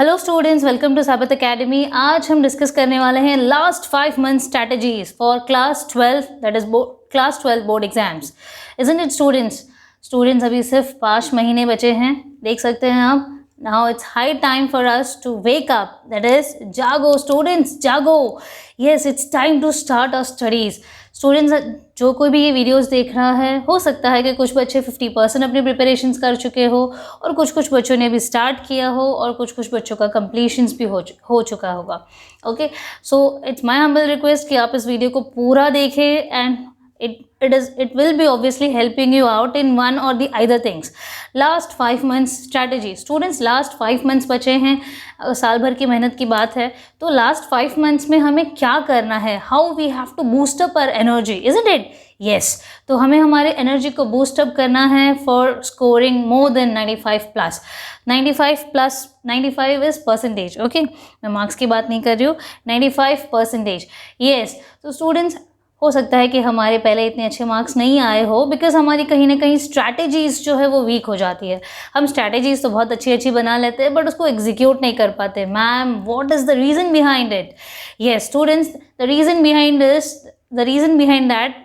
Hello students, welcome to साबित academy. आज हम डिस्कस करने वाले हैं last 5 month strategies for class 12, that is class 12 board exams. Isn't it students अभी सिर्फ 5 महीने बचे हैं, देख सकते हैं आप। Now it's high time for us to wake up, that is जागो स्टूडेंट्स, जागो। Yes, it's time to start our studies. Students, जो कोई भी ये वीडियोस देख रहा है, हो सकता है कि कुछ बच्चे 50% अपनी प्रिपरेशंस कर चुके हो और कुछ बच्चों ने अभी स्टार्ट किया हो और कुछ बच्चों का कंप्लीशंस भी हो चुका होगा। Okay, so it's my humble request कि आप इस वीडियो को पूरा देखें and it will be obviously helping you out in one or the either things. Last 5 months strategy. Students, last 5 months बचे हैं, साल भर की मेहनत की बात है, तो last 5 months में हमें क्या करना है? How we have to boost up our energy, isn't it? Yes, तो हमें हमारे एनर्जी को बूस्ट अप करना है for scoring more than 95 plus. 95 plus, 95 is percentage, okay, मैं मार्क्स की बात नहीं कर रही हूँ, 95%। यस, तो स्टूडेंट्स, हो सकता है कि हमारे पहले इतने अच्छे मार्क्स नहीं आए हो बिकॉज हमारी कहीं ना कहीं स्ट्रैटेजीज जो है वो वीक हो जाती है। हम स्ट्रैटेजीज तो बहुत अच्छी बना लेते हैं बट उसको एग्जीक्यूट नहीं कर पाते। Ma'am, what is the reason behind it? Yes students, the reason behind that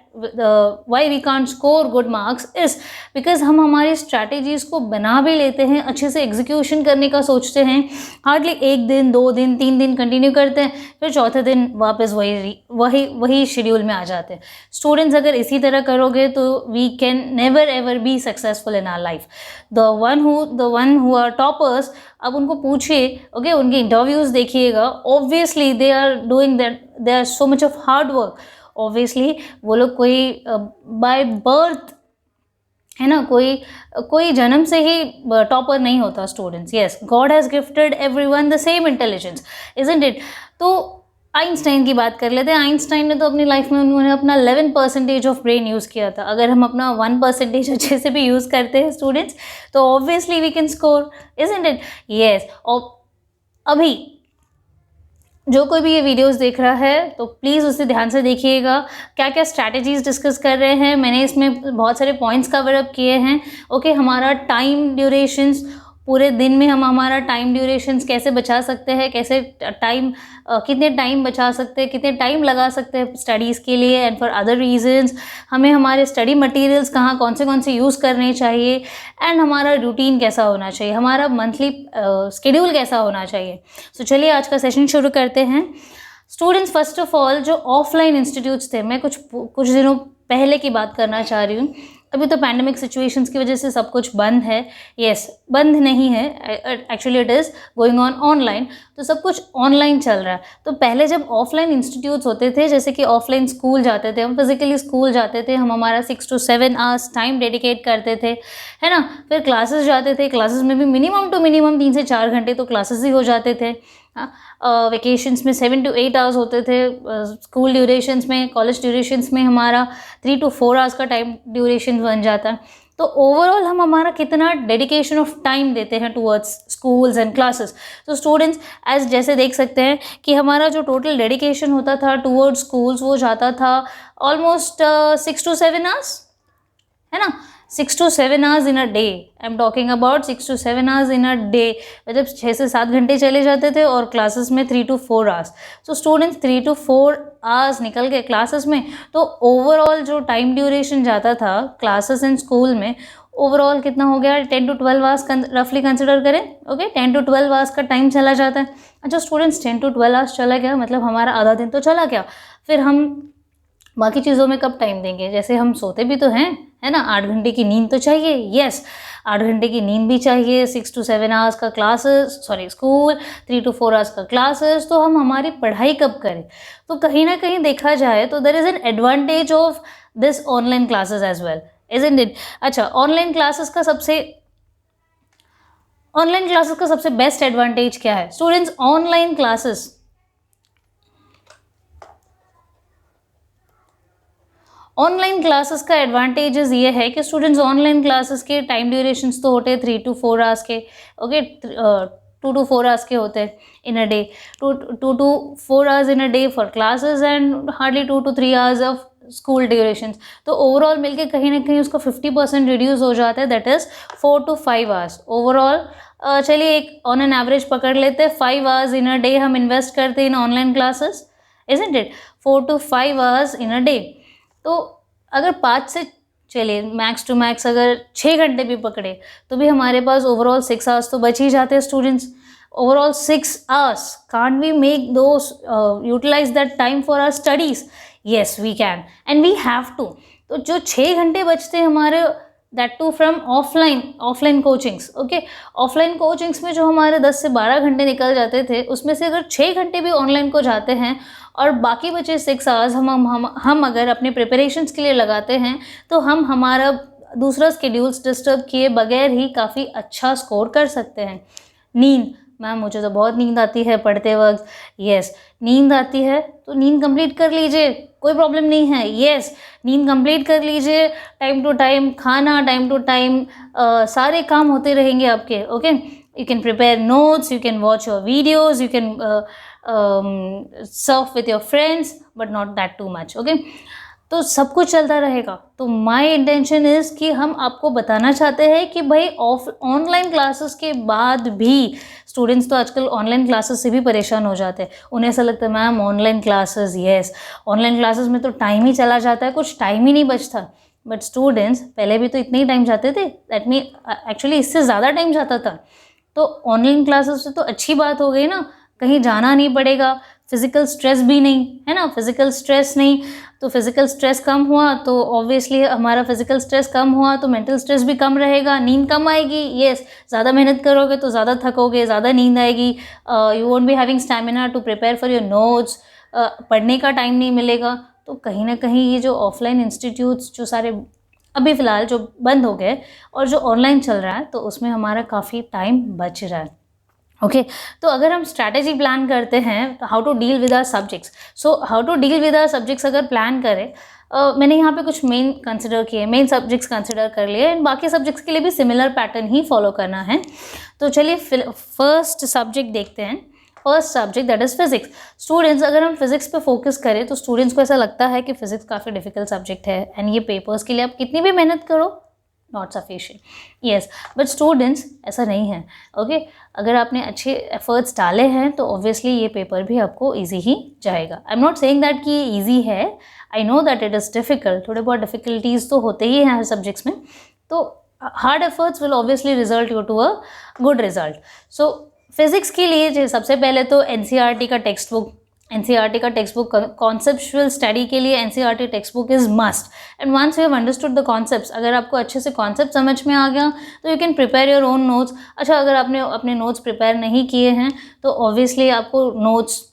why we can't score good marks is because हम हमारी स्ट्रैटेजीज को बना भी लेते हैं, अच्छे से एग्जीक्यूशन करने का सोचते हैं, हार्डली 1 दिन 2 दिन 3 दिन कंटिन्यू करते हैं, फिर चौथे दिन वापस वही शेड्यूल में आ जाते हैं। स्टूडेंट्स, अगर इसी तरह करोगे तो we can never ever be successful in our life. The one who are toppers, अब उनको पूछिए, ओके, उनके इंटरव्यूज़ देखिएगा, obviously they are doing that, they are so much of hard work. Obviously वो लोग कोई बाय बर्थ, है ना, कोई जन्म से ही टॉपर नहीं होता students. Yes, God has gifted everyone the same intelligence, isn't it? तो आइंस्टाइन की बात कर लेते हैं। आइंस्टाइन ने तो अपनी लाइफ में उन्होंने अपना 11% ऑफ ब्रेन यूज़ किया था। अगर हम अपना 1% अच्छे से भी यूज़ करते हैं स्टूडेंट्स, तो obviously we can score, isn't it? Yes, और अभी जो कोई भी ये वीडियोस देख रहा है तो प्लीज़ उसे ध्यान से देखिएगा, क्या क्या स्ट्रैटेजीज डिस्कस कर रहे हैं। मैंने इसमें बहुत सारे पॉइंट्स कवर अप किए हैं। ओके, हमारा टाइम ड्यूरेशंस, पूरे दिन में हम हमारा टाइम ड्यूरेशंस कैसे बचा सकते हैं, कैसे कितने टाइम बचा सकते हैं, कितने टाइम लगा सकते हैं स्टडीज़ के लिए एंड फॉर अदर रीजंस, हमें हमारे स्टडी मटेरियल्स कौन से यूज़ करने चाहिए एंड हमारा रूटीन कैसा होना चाहिए, हमारा मंथली शेड्यूल कैसा होना चाहिए। सो चलिए आज का सेशन शुरू करते हैं। स्टूडेंट्स, फर्स्ट ऑफ ऑल, जो ऑफलाइन इंस्टीट्यूट्स थे, मैं कुछ दिनों पहले की बात करना चाह रही हूँ। अभी तो पैंडमिक सिचुएशंस की वजह से सब कुछ बंद है। यस, बंद नहीं है, actually it is going on online, तो सब कुछ ऑनलाइन चल रहा है। तो पहले जब ऑफलाइन इंस्टीट्यूट्स होते थे, जैसे कि ऑफलाइन स्कूल जाते थे, हम फिजिकली स्कूल जाते थे, हम हमारा 6 to 7 आवर्स टाइम डेडिकेट करते थे, है ना, फिर क्लासेस जाते थे, क्लासेस में भी मिनिमम 3 से 4 घंटे तो क्लासेस ही हो जाते थे। वेकेशंस में 7 to 8 आवर्स होते थे, स्कूल ड्यूरेशंस में, कॉलेज ड्यूरेशंस में हमारा 3 to 4 आवर्स का टाइम ड्यूरेशन बन जाता है। तो ओवरऑल हम हमारा कितना डेडिकेशन ऑफ टाइम देते हैं टुवर्ड्स स्कूल्स एंड क्लासेस। तो स्टूडेंट्स, एज जैसे देख सकते हैं कि हमारा जो टोटल डेडिकेशन होता था टुवर्ड्स स्कूल्स, वो जाता था ऑलमोस्ट 6 to 7 आवर्स, है ना, 6 to 7 hours in a day. I am talking about 6 to 7 hours in a day, मतलब 6 से 7 घंटे चले जाते थे और क्लासेस में 3 to 4 hours. So students, 3 to 4 hours निकल गए क्लासेस में, तो ओवरऑल जो टाइम ड्यूरेशन जाता था क्लासेस एंड स्कूल में, ओवरऑल कितना हो गया? 10 to 12 आवर्स रफली कंसिडर करें। ओके, 10 to 12 आवर्स का टाइम चला जाता है। अच्छा स्टूडेंट्स, 10 to 12 आवर्स चला गया, मतलब हमारा आधा दिन तो चला गया। फिर हम बाकी चीज़ों में कब टाइम देंगे? जैसे हम सोते भी तो हैं, है ना, 8 घंटे की नींद तो चाहिए। यस, 8 घंटे की नींद भी चाहिए, 6 to 7 आवर्स का स्कूल, 3 to 4 आवर्स का क्लासेस, तो हम हमारी पढ़ाई कब करें? तो कहीं ना कहीं देखा जाए तो there is an advantage of this online classes as well, isn't it? अच्छा, ऑनलाइन क्लासेस का सबसे बेस्ट एडवांटेज क्या है स्टूडेंट्स? ऑनलाइन क्लासेस का एडवांटेजेस ये है कि स्टूडेंट्स, ऑनलाइन क्लासेस के टाइम ड्यूरेशंस तो होते हैं 3 to 4 आवर्स के, ओके, 2 to 4 आवर्स के होते हैं in a day, 2 to 4 hours in a day for classes and hardly 2 to 3 hours of school durations, तो ओवरऑल मिलके कहीं ना कहीं उसका 50% रिड्यूस हो जाता है, that is 4 to 5 hours overall. चलिए एक ऑन एन एवरेज पकड़ लेते हैं, 5 आवर्स इन अ डे हम इन्वेस्ट करते हैं in online classes, isn't it, 4 to 5 hours in a day. तो अगर 5 से चलिए मैक्स टू मैक्स अगर 6 घंटे भी पकड़े तो भी हमारे पास ओवरऑल 6 आवर्स तो बच ही जाते हैं students. overall 6 hours, can't we make those utilize that time for our studies? Yes we can and we have to। तो जो 6 घंटे बचते हैं हमारे, that too from offline coachings, okay, offline coachings में जो हमारे 10 से 12 घंटे निकल जाते थे, उसमें से अगर 6 घंटे भी ऑनलाइन को जाते हैं और बाकी बचे 6 आवर्स हम अगर अपने प्रिपरेशंस के लिए लगाते हैं, तो हम हमारा दूसरा स्केड्यूल्स डिस्टर्ब किए बगैर ही काफ़ी अच्छा स्कोर कर सकते हैं। नींद, मैम मुझे तो बहुत नींद आती है पढ़ते वक्त, यस नींद आती है तो नींद कंप्लीट कर लीजिए, कोई प्रॉब्लम नहीं है, यस नींद कंप्लीट कर लीजिए, टाइम टू टाइम खाना, टाइम टू टाइम सारे काम होते रहेंगे आपके, okay. You can prepare notes, you can watch your videos, you can Surf with your friends, but not that too much, okay. तो सब कुछ चलता रहेगा। तो माय इंटेंशन इज़ कि हम आपको बताना चाहते हैं कि भाई ऑनलाइन क्लासेस के बाद भी स्टूडेंट्स तो आजकल ऑनलाइन क्लासेस से भी परेशान हो जाते हैं, उन्हें ऐसा लगता है ma'am online classes, yes online classes में तो टाइम ही चला जाता है, कुछ टाइम ही नहीं बचता। बट स्टूडेंट्स पहले भी तो इतने ही टाइम जाते थे, दैट मीन एक्चुअली इससे ज़्यादा टाइम जाता था। तो ऑनलाइन क्लासेस से तो अच्छी बात हो गई ना, कहीं जाना नहीं पड़ेगा, फिज़िकल स्ट्रेस भी नहीं है ना, फिज़िकल स्ट्रेस नहीं, तो फिज़िकल स्ट्रेस कम हुआ तो ऑब्वियसली हमारा फिज़िकल स्ट्रेस कम हुआ तो मेंटल स्ट्रेस भी कम रहेगा, नींद कम आएगी, येस ज़्यादा मेहनत करोगे तो ज़्यादा थकोगे, ज़्यादा नींद आएगी, you won't be having stamina to prepare for your notes, पढ़ने का टाइम नहीं मिलेगा। तो कहीं ना कहीं ये जो ऑफलाइन इंस्टीट्यूट्स जो सारे अभी फ़िलहाल जो बंद हो गए और जो ऑनलाइन चल रहा है, तो उसमें हमारा काफ़ी टाइम बच रहा है, ओके। तो अगर हम स्ट्रैटेजी प्लान करते हैं how to deal with our subjects, so how to deal with our subjects अगर प्लान करें, मैंने यहाँ पे कुछ मेन कंसिडर किए, मेन सब्जेक्ट्स कंसिडर कर लिए, एंड बाकी सब्जेक्ट्स के लिए भी सिमिलर पैटर्न ही फॉलो करना है। तो चलिए फर्स्ट सब्जेक्ट देखते हैं। First subject that is physics. Students अगर हम फिजिक्स पे फोकस करें तो स्टूडेंट्स को ऐसा लगता है कि फिजिक्स काफ़ी डिफिकल्ट सब्जेक्ट है, एंड ये पेपर्स के लिए आप कितनी भी मेहनत करो not sufficient, yes, but students ऐसा नहीं है, ओके। अगर आपने अच्छे एफर्ट्स डाले हैं तो ऑब्वियसली ये पेपर भी आपको इजी ही जाएगा। I am not saying that कि ये ईजी है, I know that it is difficult, थोड़े बहुत डिफ़िकल्टीज तो होते ही हैं हर सब्जेक्ट्स में, तो hard efforts will obviously result you to a good result. So physics के लिए सबसे पहले तो एनसीईआरटी का टेक्स्ट बुक, एनसीईआरटी का टेक्स्ट बुक, कॉन्सेप्चुअल स्टडी के लिए NCERT text book is must, and once you have understood the concepts, अगर आपको अच्छे से कॉन्सेप्ट समझ में आ गया तो you can prepare your own notes. अच्छा, अगर आपने अपने नोट्स प्रिपेयर नहीं किए हैं तो ऑब्वियसली आपको नोट्स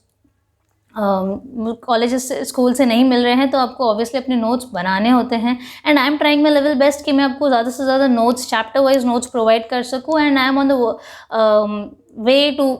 कॉलेजेस से, स्कूल से नहीं मिल रहे हैं, तो आपको ऑब्वियसली अपने नोट्स बनाने होते हैं, and I am trying my level best कि मैं आपको ज़्यादा से ज़्यादा notes, chapter wise notes provide कर सकूँ, and I am on the way to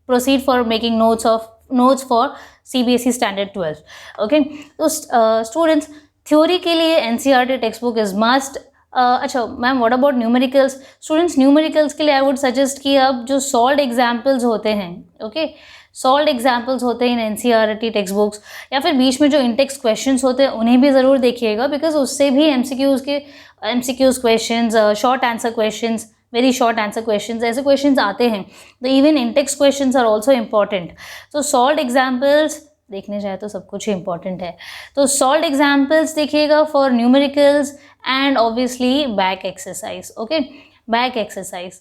proceed for making notes for CBSE standard 12, okay. तो स्टूडेंट्स थ्योरी के लिए NCERT text book is must. अच्छा ma'am what about numericals? Students numericals के लिए I would suggest कि अब जो solved examples होते हैं, ओके, सॉल्व्ड एग्जाम्पल्स होते हैं इन एनसीईआरटी टेक्स्ट बुक्स, या फिर बीच में जो इंटेक्स क्वेश्चंस होते हैं उन्हें भी ज़रूर देखिएगा, बिकॉज उससे भी MCQs questions, short answer questions, very short answer questions, ऐसे क्वेश्चंस आते हैं, तो even intext questions are also important. तो सॉल्व्ड एग्जाम्पल्स देखने जाए तो सब कुछ ही इंपॉर्टेंट है, तो सॉल्व्ड एग्जाम्पल्स देखिएगा for numericals, and obviously back exercise, okay, back exercise.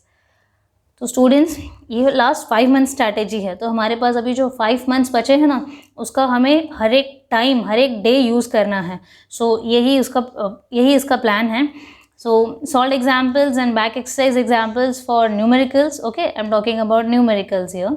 तो स्टूडेंट्स ये लास्ट 5 मंथ स्ट्रैटेजी है, तो हमारे पास अभी जो 5 मंथ्स बचे हैं ना, उसका हमें हर एक टाइम, हर एक डे यूज़ करना है। सो यही इसका प्लान है। So solved examples and back exercise examples for numericals, okay, I'm talking about numericals here,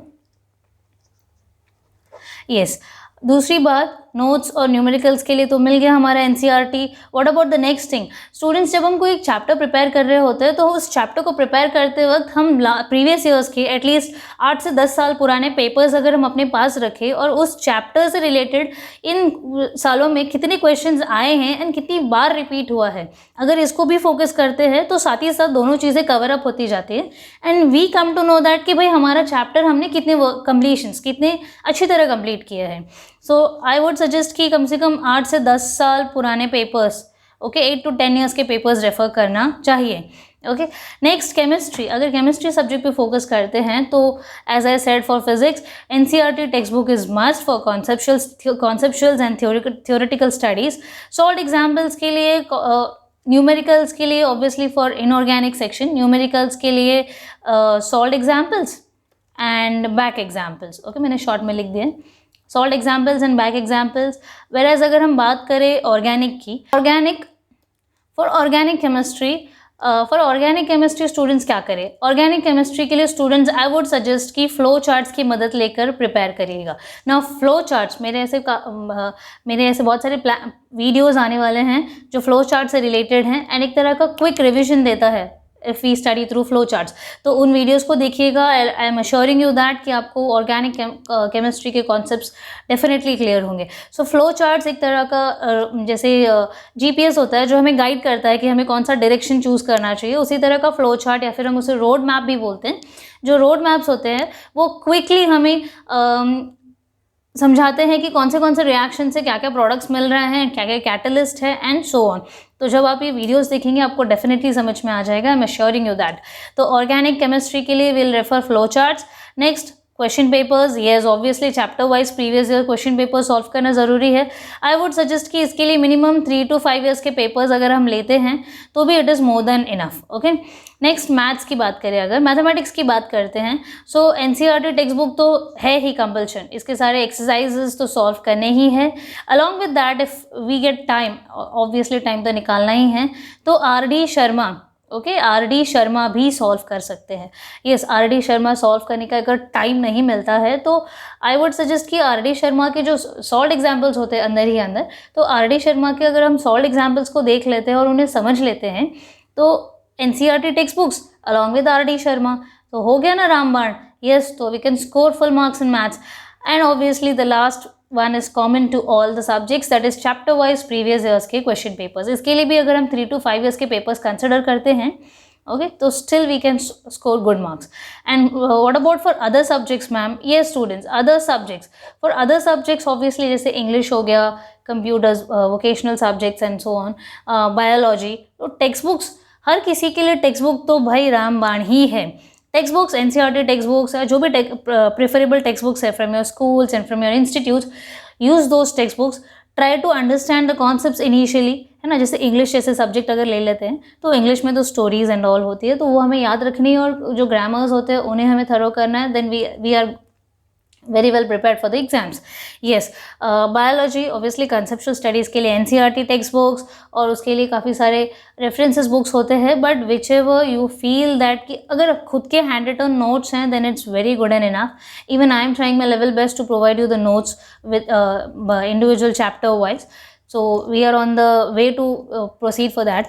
yes। दूसरी बात, नोट्स और न्यूमेरिकल्स के लिए तो मिल गया हमारा NCERT. What about the next thing? Students जब हम कोई एक चैप्टर प्रिपेयर कर रहे होते हैं तो उस चैप्टर को प्रिपेयर करते वक्त हम प्रीवियस ईयर्स के एटलीस्ट 8 से 10 साल पुराने पेपर्स अगर हम अपने पास रखें और उस चैप्टर से रिलेटेड इन सालों में कितने क्वेश्चंस आए हैं एंड कितनी बार रिपीट हुआ है, अगर इसको भी फोकस करते हैं तो साथ ही साथ दोनों चीज़ें कवर अप होती जाती है, and we come to know that कि भाई हमारा चैप्टर हमने कितने कंप्लीशंस, कितने अच्छी तरह कंप्लीट किया है। सो आई वुड सजेस्ट कि कम से कम 8 से 10 साल पुराने पेपर्स, ओके, 8 to 10 ईयर्स के पेपर्स रेफर करना चाहिए। Okay, next chemistry. अगर केमिस्ट्री सब्जेक्ट पे फोकस करते हैं तो as I said for physics NCERT text book is must for conceptuals and theoretical studies. Solved examples के लिए, न्यूमेरिकल्स के लिए obviously for inorganic section, numericals के लिए solved examples and back examples. Okay, मैंने शॉर्ट में लिख दिया solved examples and back examples. वेराज अगर हम बात करें ऑर्गेनिक की, फॉर ऑर्गेनिक केमिस्ट्री स्टूडेंट्स क्या करें? ऑर्गेनिक केमिस्ट्री के लिए स्टूडेंट्स आई वुड सजेस्ट कि फ्लो चार्ट्स की मदद लेकर प्रिपेयर करिएगा। ना फ्लो चार्ट्स, मेरे ऐसे बहुत सारे वीडियोस आने वाले हैं जो फ्लो चार्ट से रिलेटेड हैं एंड एक तरह का क्विक रिविजन देता है if we study through flow charts. तो उन वीडियोस को देखिएगा। I am assuring you that कि आपको ऑर्गेनिक केमिस्ट्री के कॉन्सेप्ट्स डेफिनेटली क्लियर होंगे। सो फ्लो चार्ट्स एक तरह का जैसे जीपीएस होता है जो हमें गाइड करता है कि हमें कौन सा डायरेक्शन चूज़ करना चाहिए, उसी तरह का फ्लो चार्ट या फिर हम उसे रोड मैप भी बोलते हैं। जो रोड मैप्स होते हैं वो क्विकली हमें समझाते हैं कि कौन से रिएक्शन से क्या क्या प्रोडक्ट्स मिल रहे हैं, क्या क्या कैटलिस्ट है एंड सो ऑन। तो जब आप ये वीडियोस देखेंगे आपको डेफिनेटली समझ में आ जाएगा। आई एम अश्योरिंग यू दैट। तो ऑर्गेनिक केमिस्ट्री के लिए will refer flow charts. Next question papers, yes obviously chapter wise previous year question paper solve करना ज़रूरी है। आई वुड सजेस्ट कि इसके लिए मिनिमम 3 to 5 ईयर्स के पेपर्स अगर हम लेते हैं तो भी it is more than enough. Okay, next maths की बात करें, अगर मैथमेटिक्स की बात करते हैं सो एनसीईआरटी टेक्स्ट बुक तो है ही कंपल्शन, इसके सारे एक्सरसाइजेस तो सॉल्व करने ही है। Along with that if we get time, obviously time तो निकालना ही है, तो R D. Sharma, okay, R D. Sharma भी सॉल्व कर सकते हैं। Yes, RD. शर्मा सॉल्व करने का अगर टाइम नहीं मिलता है तो आई वुड सजेस्ट कि आर.डी. शर्मा के जो सॉल्व एग्जाम्पल्स होते हैं अंदर ही अंदर, तो आर.डी. शर्मा के अगर हम सॉल्व एग्जाम्पल्स को देख लेते हैं और उन्हें समझ लेते हैं तो NCERT text books along with R D. Sharma, तो हो गया ना रामबाण। यस, तो we can score full marks in maths. And obviously the last one is common to all the subjects, that is chapter wise previous years के question papers. इसके लिए भी अगर हम 3 to 5 ईयर्स के पेपर्स कंसिडर करते हैं, ओके, तो still we can score good marks. And what about for other subjects ma'am? Yes students, other subjects, for other subjects obviously जैसे इंग्लिश हो गया, computers, vocational subjects and so on, biology, तो text books हर किसी के लिए text book तो भाई रामबाण ही है। Text books, NCERT text books, जो भी प्रेफरेबल टेक्स्ट बुक्स है from your schools and from your institutes, use those text books, try to understand the concepts initially, है ना। जैसे इंग्लिश जैसे सब्जेक्ट अगर ले लेते हैं तो इंग्लिश में तो स्टोरीज एंड ऑल होती है, तो वो हमें याद रखनी है, और जो ग्रामर्स होते हैं उन्हें हमें थरो करना है, then we are very well prepared for the exams. Yes, biology obviously conceptual studies के लिए NCERT text books और उसके लिए काफ़ी सारे references books होते हैं, but whichever you feel that कि अगर खुद के hand written notes हैं then it's very good and enough. Even I am trying my level best to provide you the notes with individual chapter wise. So we are on the way to proceed for that.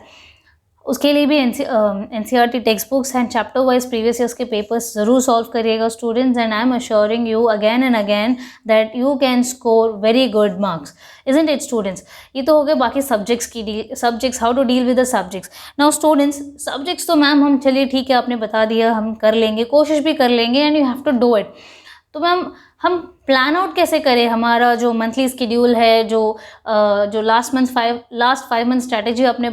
उसके लिए भी NCERT text books and chapter wise previous years के papers ज़रूर solve करिएगा students. And I am assuring you again and again that you can score very good marks, isn't it students. ये तो हो गए बाकी सब्जेक्ट्स की subjects, how to deal with the subjects. Now students, subjects तो ma'am हम चलिए ठीक है आपने बता दिया, हम कर लेंगे, कोशिश भी कर लेंगे, and you have to do it. तो मैम हम प्लान आउट कैसे करें? हमारा जो मंथली स्केड्यूल है, जो लास्ट 5 मंथ स्ट्रैटेजी आपने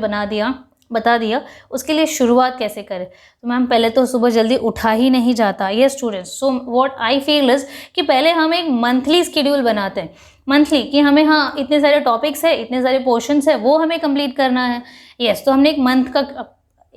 बता दिया, उसके लिए शुरुआत कैसे करें? तो मैम पहले तो सुबह जल्दी उठा ही नहीं जाता। ये students, so what I feel is कि पहले हम एक मंथली स्केड्यूल बनाते हैं, मंथली, कि हमें हाँ इतने सारे टॉपिक्स है, इतने सारे पोर्शंस है, वो हमें कंप्लीट करना है। यस, तो हमने एक मंथ का,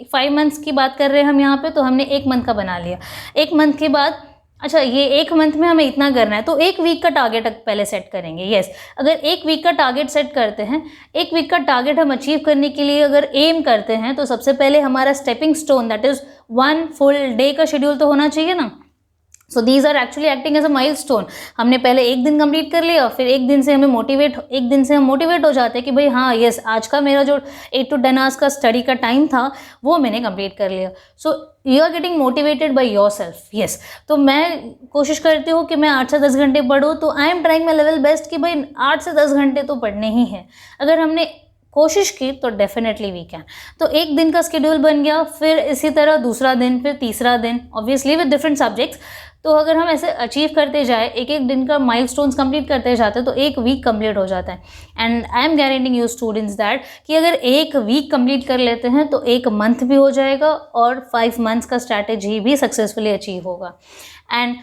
5 मंथ्स की बात कर रहे हैं हम यहाँ पे, तो हमने 1 मंथ का बना लिया। 1 मंथ के बाद अच्छा ये 1 मंथ में हमें इतना करना है, तो 1 वीक का टारगेट पहले सेट करेंगे। यस, अगर 1 वीक का टारगेट सेट करते हैं, 1 वीक का टारगेट हम अचीव करने के लिए अगर एम करते हैं, तो सबसे पहले हमारा stepping stone, that is 1 full day का शेड्यूल तो होना चाहिए ना। So these are actually acting as a milestone. हमने पहले 1 दिन कंप्लीट कर लिया, फिर 1 दिन से हम मोटिवेट हो जाते हैं कि भाई हाँ यस, आज का मेरा जो 8 to 10 आवर्स का स्टडी का टाइम था वो मैंने कंप्लीट कर लिया। So you are getting motivated by yourself. Yes, तो मैं कोशिश करती हूँ कि मैं 8 से 10 घंटे पढूँ, तो आई am trying my level best कि भाई 8 से 10 घंटे तो पढ़ने ही हैं। अगर हमने कोशिश की तो डेफिनेटली वी कैन। तो 1 दिन का स्केड्यूल बन गया, फिर इसी तरह दूसरा दिन, फिर तीसरा दिन, ऑब्वियसली विद डिफरेंट सब्जेक्ट्स। तो अगर हम ऐसे अचीव करते जाए, एक एक दिन का माइलस्टोन्स कंप्लीट करते जाते, तो एक वीक कंप्लीट हो जाता है। And I M guaranteeing you students that कि अगर एक वीक कंप्लीट कर लेते हैं तो एक मंथ भी हो जाएगा और 5 मंथ्स का स्ट्रैटेजी भी सक्सेसफुली अचीव होगा। एंड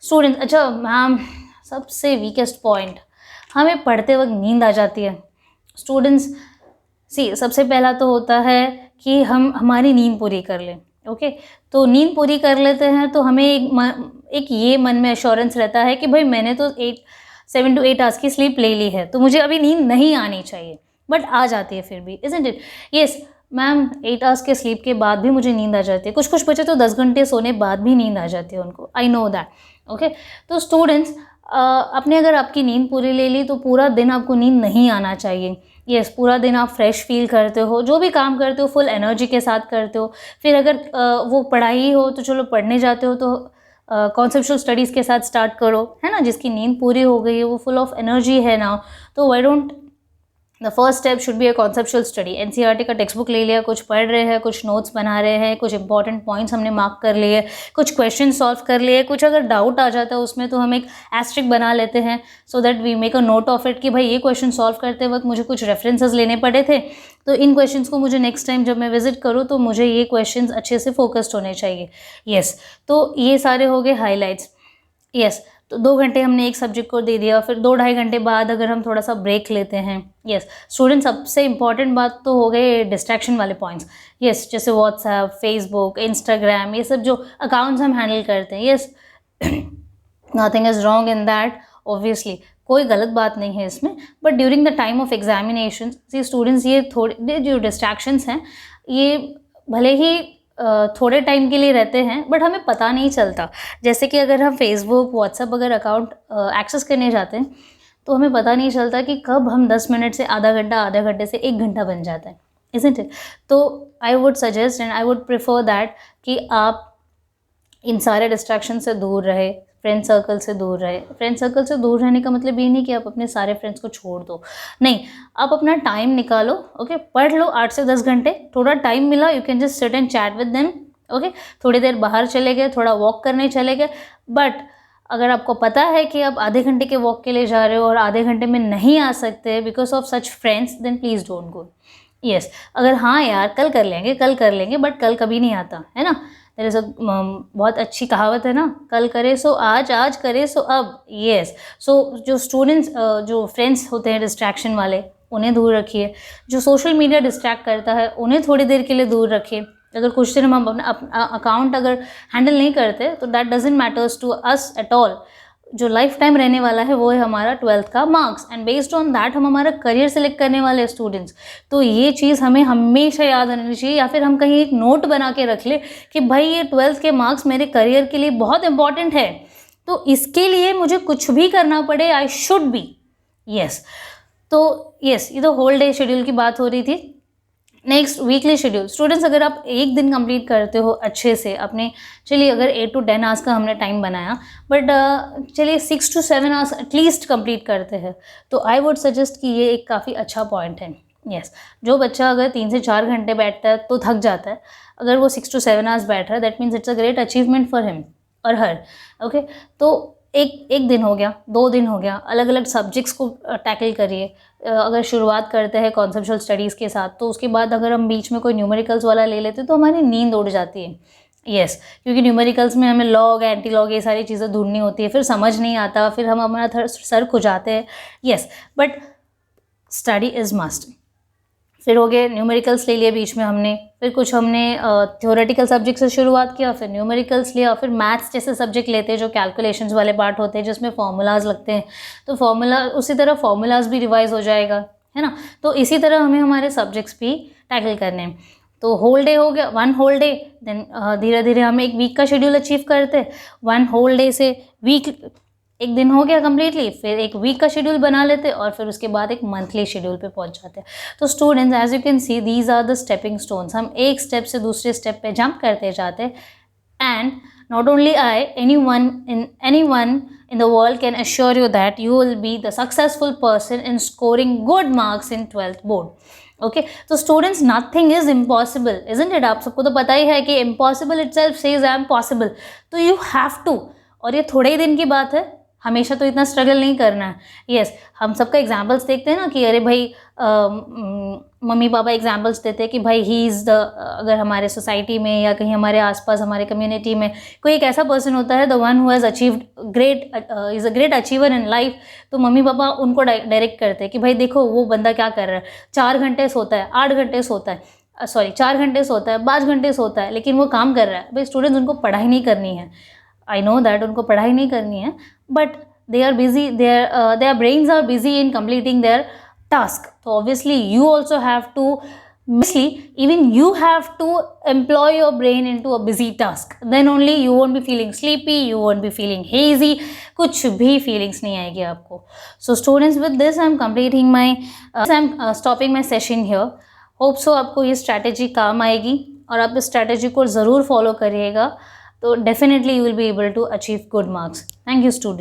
स्टूडेंट्स, अच्छा मैम, सबसे वीकेस्ट पॉइंट, हमें पढ़ते वक्त नींद आ जाती है। स्टूडेंट्स सी, सबसे पहला तो होता है कि हम हमारी नींद पूरी कर लें। ओके, तो नींद पूरी कर लेते हैं तो हमें एक ये मन में एश्योरेंस रहता है कि भाई मैंने तो 7 to 8 आवर्स की स्लीप ले ली है, तो मुझे अभी नींद नहीं आनी चाहिए, बट आ जाती है फिर भी, isn't it? Yes ma'am, 8 hours के स्लीप के बाद भी मुझे नींद आ जाती है। कुछ बच्चे तो 10 घंटे सोने बाद भी नींद आ जाती है उनको, आई नो दैट। ओके, तो स्टूडेंट्स, आपने अगर आपकी नींद पूरी ले ली तो पूरा दिन आपको नींद नहीं आना चाहिए। यस, पूरा दिन आप फ्रेश फील करते हो, जो भी काम करते हो फुल एनर्जी के साथ करते हो। फिर अगर वो पढ़ाई हो तो चलो पढ़ने जाते हो तो कॉन्सेप्चुअल स्टडीज़ के साथ स्टार्ट करो, है ना। जिसकी नींद पूरी हो गई है वो फुल ऑफ एनर्जी है ना, तो why don't the first step should be a conceptual study. NCERT का टेक्स्ट बुक ले लिया, कुछ पढ़ रहे हैं, कुछ नोट्स बना रहे हैं, कुछ इंपॉर्टेंट पॉइंट्स हमने मार्क कर लिए, कुछ क्वेश्चन सॉल्व कर लिए, कुछ अगर डाउट आ जाता है उसमें तो हम एक एस्ट्रिक बना लेते हैं so that we make a note of it कि भाई ये क्वेश्चन सॉल्व करते वक्त मुझे कुछ रेफरेंसेस लेने पड़े थे, तो इन क्वेश्चंस को मुझे नेक्स्ट टाइम जब मैं विजिट करूँ तो मुझे ये क्वेश्चंस अच्छे से फोकस्ड होने चाहिए। यस, तो ये सारे हो गए हाईलाइट्स। यस, तो 2 घंटे हमने एक सब्जेक्ट को दे दिया, फिर 2-2.5 घंटे बाद अगर हम थोड़ा सा ब्रेक लेते हैं। यस स्टूडेंट, सबसे इंपॉर्टेंट बात तो हो गए डिस्ट्रैक्शन वाले पॉइंट्स। यस, जैसे व्हाट्सएप, फेसबुक, इंस्टाग्राम, ये सब जो अकाउंट्स हम हैंडल करते हैं। Yes, nothing is wrong in that, obviously कोई गलत बात नहीं है इसमें, but during the time of examination see students, ये थोड़े जो डिस्ट्रैक्शंस हैं ये भले ही थोड़े टाइम के लिए रहते हैं बट हमें पता नहीं चलता। जैसे कि अगर हम फेसबुक, व्हाट्सएप अगर अकाउंट एक्सेस करने जाते हैं तो हमें पता नहीं चलता कि कब हम 10 मिनट से आधा घंटा, आधे घंटे से 1 घंटा बन जाता है, इज़न्ट इट? तो I would suggest and I would prefer that कि आप इन सारे डिस्ट्रैक्शन से दूर रहे, फ्रेंड सर्कल से दूर रहे। फ्रेंड सर्कल से दूर रहने का मतलब ये नहीं कि आप अपने सारे फ्रेंड्स को छोड़ दो, नहीं, आप अपना टाइम निकालो। ओके, पढ़ लो 8 से 10 घंटे, थोड़ा टाइम मिला you can just sit and chat with them. Okay, थोड़ी देर बाहर चले गए, थोड़ा वॉक करने चले गए, बट अगर आपको पता है कि आप आधे घंटे के वॉक के लिए जा रहे हो और आधे घंटे में नहीं आ सकते because of such friends, then please don't go. Yes, अगर हाँ यार कल कर लेंगे बट कल कभी नहीं आता है ना। देयर इज़ अ बहुत अच्छी कहावत है ना, कल करे सो आज, आज करे सो अब। यस, सो जो स्टूडेंट्स, जो फ्रेंड्स होते हैं डिस्ट्रैक्शन वाले, उन्हें दूर रखिए। जो सोशल मीडिया डिस्ट्रैक्ट करता है उन्हें थोड़ी देर के लिए दूर रखिए। अगर कुछ दिन हम अपना अकाउंट अगर हैंडल नहीं करते तो that doesn't matters to us at all. जो लाइफ टाइम रहने वाला है वो है हमारा 12th का marks, and based on that हम हमारा करियर सेलेक्ट करने वाले स्टूडेंट्स। तो ये चीज़ हमें हमेशा याद रखनी चाहिए, या फिर हम कहीं एक नोट बना के रख ले कि भाई ये 12th के मार्क्स मेरे करियर के लिए बहुत इंपॉर्टेंट है, तो इसके लिए मुझे कुछ भी करना पड़े, आई शुड बी। यस, तो यस, ये तो होल डे शेड्यूल की बात हो रही थी। Next, weekly schedule. स्टूडेंट्स, अगर आप एक दिन कंप्लीट करते हो अच्छे से अपने, चलिए अगर 8 to 10 आवर्स का हमने टाइम बनाया, बट चलिए 6 to 7 आवर्स एटलीस्ट कंप्लीट करते हैं, तो आई वुड सजेस्ट कि ये एक काफ़ी अच्छा पॉइंट है। यस, जो बच्चा अगर 3 से 4 घंटे बैठता है तो थक जाता है, अगर वो 6 to 7 आवर्स बैठ रहा है that means it's a great achievement for him और हर। ओके, तो एक दिन हो गया, 2 दिन हो गया, अलग अलग सब्जेक्ट्स को टैकल करिए। अगर शुरुआत करते हैं कॉन्सेप्चुअल स्टडीज़ के साथ, तो उसके बाद अगर हम बीच में कोई न्यूमेरिकल्स वाला ले लेते तो हमारी नींद उड़ जाती है। यस, क्योंकि न्यूमेरिकल्स में हमें लॉग, एंटी लॉग, ये सारी चीज़ें ढूंढनी होती है, फिर समझ नहीं आता, फिर हम हमारा सर खुजाते हैं। Yes, but study is must. फिर हो गए न्यूमेरिकल्स ले लिए बीच में हमने, फिर कुछ हमने थ्योरेटिकल सब्जेक्ट से शुरुआत किया, फिर न्यूमेरिकल्स लिया, फिर मैथ्स जैसे सब्जेक्ट लेते हैं जो कैलकुलेशंस वाले पार्ट होते हैं जिसमें फार्मूलाज लगते हैं, तो फार्मूला उसी तरह फार्मूलाज भी रिवाइज हो जाएगा, है ना। तो इसी तरह हमें हमारे सब्जेक्ट्स भी टैकल करने हैं। तो होल डे हो गया, 1 होल डे, देन धीरे धीरे हम एक वीक का शेड्यूल अचीव करते। 1 होल डे से वीक, एक दिन हो गया कम्प्लीटली, फिर एक वीक का शेड्यूल बना लेते और फिर उसके बाद एक मंथली शेड्यूल पे पहुंच जाते हैं। तो students, as you can see, these are the stepping stones. हम एक स्टेप से दूसरे स्टेप पे जंप करते जाते हैं, and not only I, anyone in the world can assure you that you will be the successful person in scoring good marks in 12th board. Okay, तो students, nothing is impossible, isn't it? आप सबको तो पता ही है कि impossible itself says I am possible, तो you have to और ये थोड़े ही दिन की बात है, हमेशा तो इतना स्ट्रगल नहीं करना है। यस, हम सबका एग्जाम्पल्स देखते हैं ना कि अरे भाई मम्मी पापा एग्जाम्पल्स देते हैं कि भाई ही इज़ द, अगर हमारे सोसाइटी में या कहीं हमारे आसपास हमारे कम्युनिटी में कोई एक ऐसा पर्सन होता है the one who has achieved great, is a great achiever in life, तो मम्मी पापा उनको डायरेक्ट करते हैं कि भाई देखो वो बंदा क्या कर रहा है, 4 घंटे सोता है, 8 घंटे सोता है, 4 घंटे सोता है, 5 घंटे सोता है, लेकिन वो काम कर रहा है। भाई स्टूडेंट्स, उनको पढ़ाई नहीं करनी है, आई नो दैट उनको पढ़ाई नहीं करनी है, but they are busy, their brains are busy in completing their task. So obviously you also have to, even you have to employ your brain into a busy task, then only you won't be feeling sleepy, you won't be feeling hazy, कुछ भी feelings नहीं आएगी आपको. So students, with this I'm completing my I'm stopping my session here. Hope so आपको ये strategy काम आएगी और आप इस strategy को ज़रूर follow करिएगा, तो definitely you will be able to achieve good marks. Thank you students.